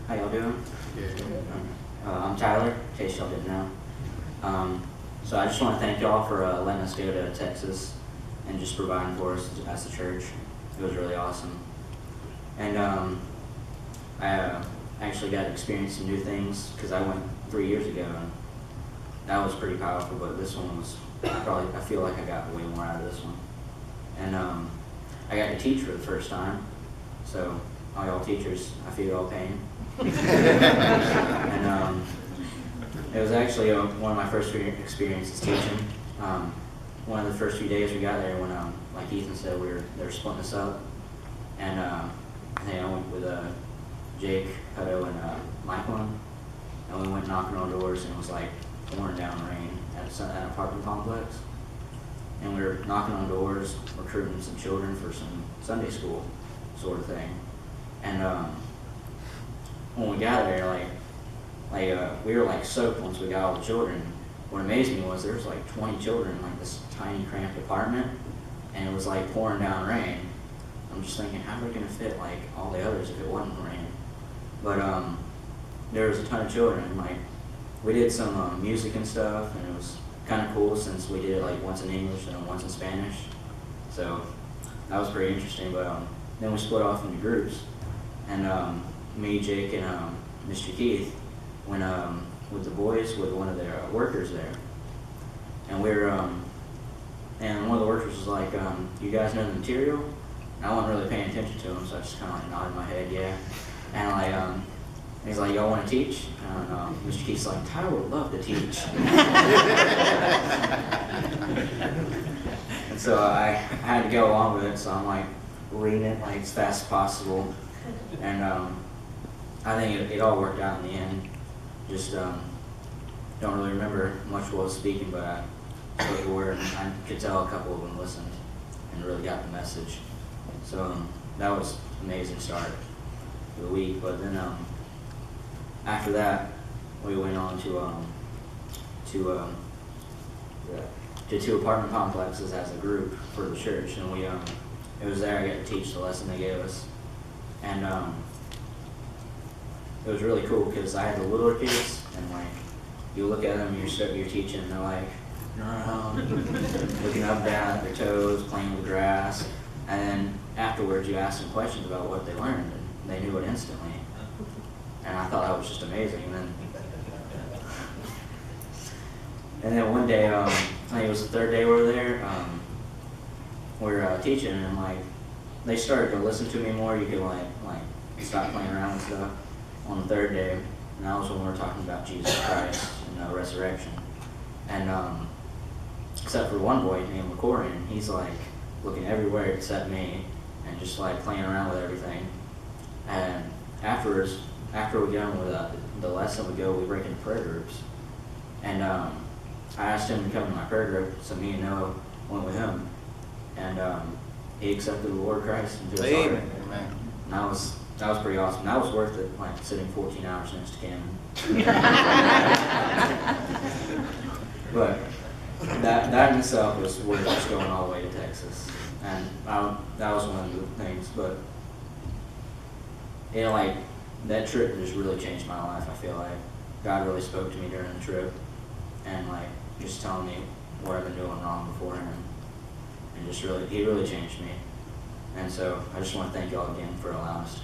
How y'all doing? Yeah. I'm Tyler, in case y'all didn't know. So I just want to thank y'all for letting us go to Texas and just providing for us as a church. It was really awesome. And I actually got to experience some new things because I went 3 years ago, and that was pretty powerful, but this one was I feel like I got way more out of this one. And I got to teach for the first time, so all y'all teachers, I feel y'all pain. And it was actually one of my first experiences teaching. One of the first few days we got there, when like Ethan said, they were splitting us up, and I think I went with Jake, Hutto, and Michael, and we went knocking on doors, and it was like pouring down rain at an apartment complex, and we were knocking on doors, recruiting some children for some Sunday school sort of thing. And when we got there, we were like soaked once we got all the children. What amazed me was there was like 20 children in like this tiny cramped apartment, and it was like pouring down rain. I'm just thinking, how are we gonna fit like all the others if it wasn't raining? But there was a ton of children, and like we did some music and stuff, and it was kind of cool since we did it like once in English and then once in Spanish. So that was pretty interesting. But then we split off into groups, and me, Jake, and Mr. Keith went with the boys with one of their workers there, and and one of the workers was like, "You guys know the material?" And I wasn't really paying attention to him, so I just kind of like nodded my head, yeah. And like he's like, "Y'all want to teach?" And Mr. Keith's like, "Tyler would love to teach." And so I had to go along with it, so I'm like reading it like as fast as possible, and I think it all worked out in the end. Just don't really remember much what I was speaking, but I spoke a word, and I could tell a couple of them listened and really got the message. So that was an amazing start to the week. But then after that, we went on to 2 apartment complexes as a group for the church, and it was there I got to teach the lesson they gave us, and it was really cool because I had the littler kids, and like you look at them, you're teaching, and they're like looking up, down at their toes, playing with the grass, and then afterwards you ask them questions about what they learned, and they knew it instantly, and I thought that was just amazing. And then one day, I think it was the 3rd day we were there, we were teaching, and like they started to listen to me more. You could like stop playing around and stuff on the 3rd day, and that was when we were talking about Jesus Christ and the resurrection. And except for one boy named McCorian, he's like looking everywhere except me and just like playing around with everything. And afterwards, after we get on with the lesson, we break into prayer groups. And I asked him to come to my prayer group, so me and Noah went with him. And he accepted the Lord Christ into his heart. Amen. And that was pretty awesome. That was worth it, like sitting 14 hours next to Cameron. But that in itself was worth just going all the way to Texas. And that was one of the things. But like that trip just really changed my life. I feel like God really spoke to me during the trip, and like just telling me what I've been doing wrong beforehand, and he really changed me. And so I just want to thank y'all again for allowing us